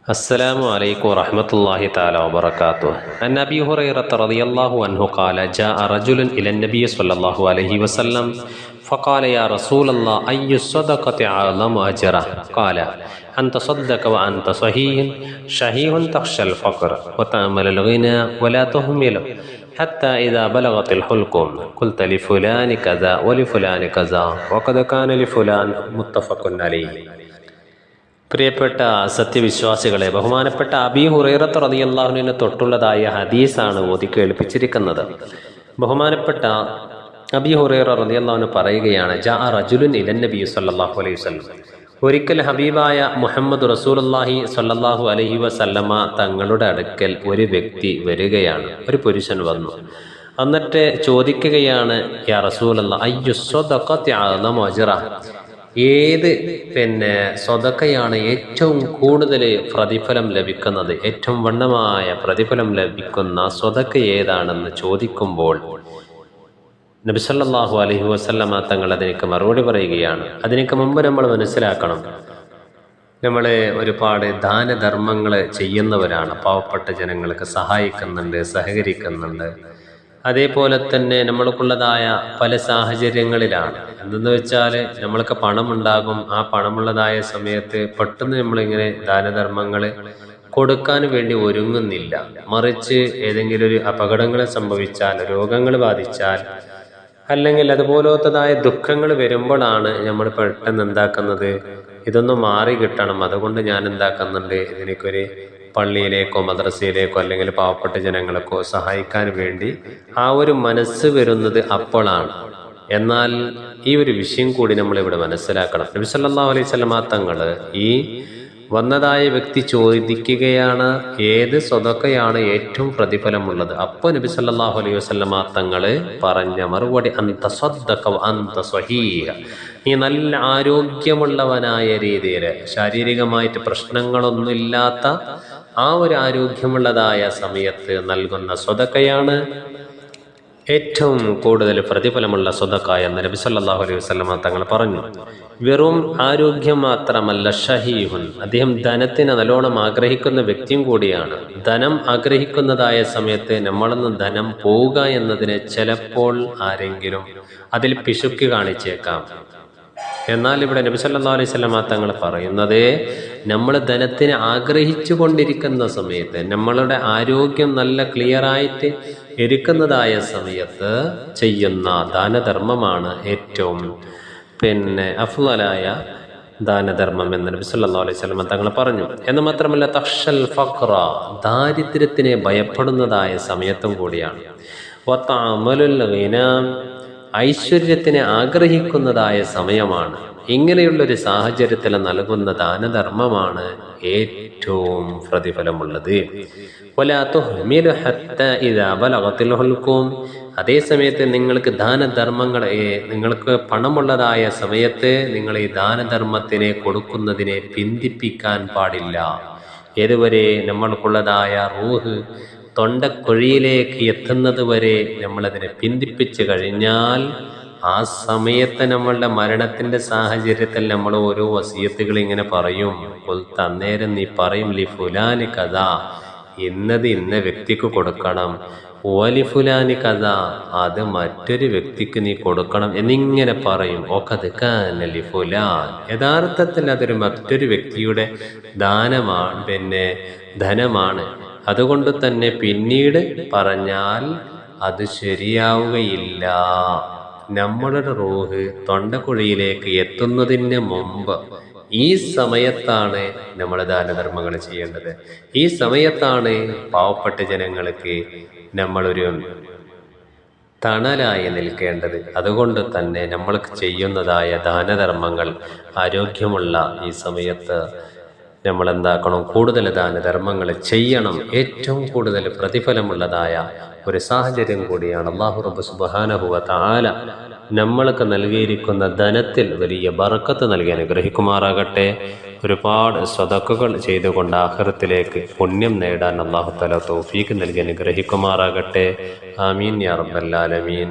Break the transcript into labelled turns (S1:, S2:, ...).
S1: السلام عليكم ورحمة الله تعالى وبركاته. عن أبي هريرة رضي الله عنه قال: جاء رجل إلى النبي صلى الله عليه وسلم فقال: يا رسول الله، أي الصدقة أعظم أجرا؟ قال: أن تصدق وأنت شحيح تخشى الفقر وتأمل الغنى ولا تهمله حتى إذا بلغت الحلقوم قلت لفلان كذا ولفلان كذا وقد كان لفلان. متفق عليه. പ്രിയപ്പെട്ട സത്യവിശ്വാസികളെ, ബഹുമാനപ്പെട്ട അബീ ഹുറൈറത്ത് റളിയല്ലാഹു അൻഹുവിനെ തൊട്ടുള്ളതായ ഹദീസാണ് ഓതി കേൾപ്പിച്ചിരിക്കുന്നത്. ബഹുമാനപ്പെട്ട അബീ ഹുറൈറ റളിയല്ലാഹു അൻഹു പറയുകയാണ്: ജാഅ റജുലുൻ ഇലൻ നബി സ്വല്ലല്ലാഹു അലൈഹി വസല്ലം. ഒരിക്കൽ ഹബീബായ മുഹമ്മദ് റസൂലുള്ളാഹി സ്വല്ലല്ലാഹു അലൈഹി വസല്ലമ തങ്ങളുടെ അടുക്കൽ ഒരു വ്യക്തി വരികയാണ്. ഒരു പുരുഷൻ വന്നു. എന്നിട്ട് ചോദിക്കുകയാണ്: യാ റസൂലല്ലാഹ്, അയ്യു സ്വദഖത്തി അഅ്ളമു അജ്റ? ഏത് സ്വതക്കയാണ് ഏറ്റവും കൂടുതൽ പ്രതിഫലം ലഭിക്കുന്നത്, ഏറ്റവും വണ്ണമായ പ്രതിഫലം ലഭിക്കുന്ന സ്വതക്ക ഏതാണെന്ന് ചോദിക്കുമ്പോൾ നബി സല്ലല്ലാഹു അലൈഹി വസല്ലമ തങ്ങൾ അതിനൊക്കെ മറുപടി പറയുകയാണ്. അതിനൊക്കെ മുമ്പ് നമ്മൾ മനസ്സിലാക്കണം, നമ്മൾ ഒരുപാട് ദാനധർമ്മങ്ങൾ ചെയ്യുന്നവരാണ്. പാവപ്പെട്ട ജനങ്ങൾക്ക് സഹായിക്കുന്നുണ്ട്, സഹകരിക്കുന്നുണ്ട്. അതേപോലെ തന്നെ നമ്മൾക്കുള്ളതായ പല സാഹചര്യങ്ങളിലാണ്. എന്തെന്ന് വെച്ചാൽ, നമ്മൾക്ക് പണമുണ്ടാകും. ആ പണമുള്ളതായ സമയത്ത് പെട്ടെന്ന് നമ്മളിങ്ങനെ ദാനധർമ്മങ്ങൾ കൊടുക്കാൻ വേണ്ടി ഒരുങ്ങുന്നില്ല. മറിച്ച് ഏതെങ്കിലും ഒരു അപകടങ്ങൾ സംഭവിച്ചാൽ, രോഗങ്ങൾ ബാധിച്ചാൽ, അല്ലെങ്കിൽ അതുപോലത്തതായ ദുഃഖങ്ങൾ വരുമ്പോഴാണ് നമ്മൾ പെട്ടെന്ന് എന്താക്കുന്നത്, ഇതൊന്നും മാറി കിട്ടണം, അതുകൊണ്ട് ഞാൻ എന്താക്കുന്നുണ്ട്, ഇതിനൊരു പള്ളിയിലേക്കോ മദ്രസയിലേക്കോ അല്ലെങ്കിൽ പാവപ്പെട്ട ജനങ്ങൾക്കോ സഹായിക്കാൻ വേണ്ടി ആ ഒരു മനസ്സ് വരുന്നത് അപ്പോഴാണ്. എന്നാൽ ഈ ഒരു വിഷയം കൂടി നമ്മളിവിടെ മനസ്സിലാക്കണം. നബി സല്ലല്ലാഹു അലൈഹി വസല്ലമ തങ്ങൾ ഈ വന്നതായ വ്യക്തി ചോദിക്കുകയാണ്, ഏത് സ്വതക്കയാണ് ഏറ്റവും പ്രതിഫലമുള്ളത്? അപ്പോൾ നബി സല്ലല്ലാഹു അലൈഹി വസല്ലമ തങ്ങൾ പറഞ്ഞ മറുപടി: അന്ത സ്വദ്ദഖ അന്ത സ്വഹീഹ. നീ നല്ല ആരോഗ്യമുള്ളവനായ രീതിയിൽ, ശാരീരികമായിട്ട് പ്രശ്നങ്ങളൊന്നുമില്ലാത്ത ആ ഒരു ആരോഗ്യമുള്ളതായ സമയത്ത് നൽകുന്ന സ്വതക്കയാണ് ഏറ്റവും കൂടുതൽ പ്രതിഫലമുള്ള സ്വതക്ക എന്ന് നബി സല്ലല്ലാഹു അലൈഹി വസല്ലമ തങ്ങൾ പറഞ്ഞു. വെറും ആരോഗ്യം മാത്രമല്ല, ഷഹീഹുൻ, അദ്ദേഹം ധനത്തിന് നല്ലോണം ആഗ്രഹിക്കുന്ന വ്യക്തിയും കൂടിയാണ്. ധനം ആഗ്രഹിക്കുന്നതായ സമയത്ത് നമ്മളിന്ന് ധനം പോവുക എന്നതിന് ചിലപ്പോൾ ആരെങ്കിലും അതിൽ പിശുക്ക് കാണിച്ചേക്കാം. എന്നാൽ ഇവിടെ നബി സല്ലല്ലാഹു അലൈഹി വസല്ലമ തങ്ങൾ പറയുന്നത്, നമ്മൾ ധനത്തിന് ആഗ്രഹിച്ചു കൊണ്ടിരിക്കുന്ന സമയത്ത്, നമ്മളുടെ ആരോഗ്യം നല്ല ക്ലിയറായിട്ട് ഇരിക്കുന്നതായ സമയത്ത് ചെയ്യുന്ന ദാനധർമ്മമാണ് ഏറ്റവും അഫ്ളലായ ദാനധർമ്മം എന്ന് നബി സല്ലല്ലാഹു അലൈഹി വസല്ലമ തങ്ങൾ പറഞ്ഞു. എന്ന് മാത്രമല്ല, തഖ്ശൽ ഫഖ്റ, ദാരിദ്ര്യത്തിനെ ഭയപ്പെടുന്നതായ സമയത്തും കൂടിയാണ്. വതഅമലുൽ ഗിനാ, ഐശ്വര്യത്തിനെ ആഗ്രഹിക്കുന്നതായ സമയമാണ്. ഇങ്ങനെയുള്ളൊരു സാഹചര്യത്തിൽ നൽകുന്ന ദാനധർമ്മമാണ് ഏറ്റവും പ്രതിഫലമുള്ളത്. അതേ സമയത്ത് നിങ്ങൾക്ക് ദാനധർമ്മങ്ങൾ, നിങ്ങൾക്ക് പണമുള്ളതായ സമയത്ത് നിങ്ങൾ ഈ ദാനധർമ്മത്തിനെ കൊടുക്കുന്നതിനെ പിന്തിപ്പിക്കാൻ പാടില്ല. ഏതുവരെ? നമ്മൾക്കുള്ളതായ റൂഹ് തൊണ്ടക്കുഴിയിലേക്ക് എത്തുന്നത് വരെ നമ്മളതിനെ പിന്തിപ്പിച്ച് കഴിഞ്ഞാൽ, ആ സമയത്ത് നമ്മളുടെ മരണത്തിന്റെ സാഹചര്യത്തിൽ നമ്മൾ ഓരോ വസിയത്തുകൾ ഇങ്ങനെ പറയും. അന്നേരം നീ പറയും, ലിഫുലാനി കഥ, ഇന്നത് ഇന്ന വ്യക്തിക്ക് കൊടുക്കണം, ഓലിഫുലാനി കഥ, അത് മറ്റൊരു വ്യക്തിക്ക് നീ കൊടുക്കണം എന്നിങ്ങനെ പറയും. ഓക്കത് കാന ലിഫുലാൻ, യഥാർത്ഥത്തിൽ അതൊരു മറ്റൊരു വ്യക്തിയുടെ ദാനമാണ്, ധനമാണ്. അതുകൊണ്ട് തന്നെ പിന്നീട് പറഞ്ഞാൽ അത് ശരിയാവുകയില്ല. നമ്മളുടെ റൂഹ് തൊണ്ടക്കുഴിയിലേക്ക് എത്തുന്നതിന് മുമ്പ് ഈ സമയത്താണ് നമ്മൾ ദാനധർമ്മങ്ങൾ ചെയ്യേണ്ടത്. ഈ സമയത്താണ് പാവപ്പെട്ട ജനങ്ങൾക്ക് നമ്മളൊരു തണലായി നിൽക്കേണ്ടത്. അതുകൊണ്ട് തന്നെ നമ്മൾക്ക് ചെയ്യുന്നതായ ദാനധർമ്മങ്ങൾ ആരോഗ്യമുള്ള ഈ സമയത്ത് നമ്മൾ എന്താക്കണം? കൂടുതൽ ദാനധർമ്മങ്ങൾ ചെയ്യണം. ഏറ്റവും കൂടുതൽ പ്രതിഫലമുള്ളതായ ഒരു സാഹചര്യം കൂടിയാണ്. അല്ലാഹു റബ്ബ് സുബ്ഹാനഹു വ തആല നമ്മൾക്ക് നൽകിയിരിക്കുന്ന ധനത്തിൽ വലിയ ബറക്കത്ത് നൽകി അനുഗ്രഹിക്കുമാറാകട്ടെ. ഒരുപാട് സ്വതക്കകൾ ചെയ്തുകൊണ്ട് ആഖിറത്തിലേക്ക് പുണ്യം നേടാൻ അല്ലാഹു തആല തൗഫീഖ് നൽകി അനുഗ്രഹിക്കുമാറാകട്ടെ. ആമീൻ യാ റബ്ബൽ ആലമീൻ.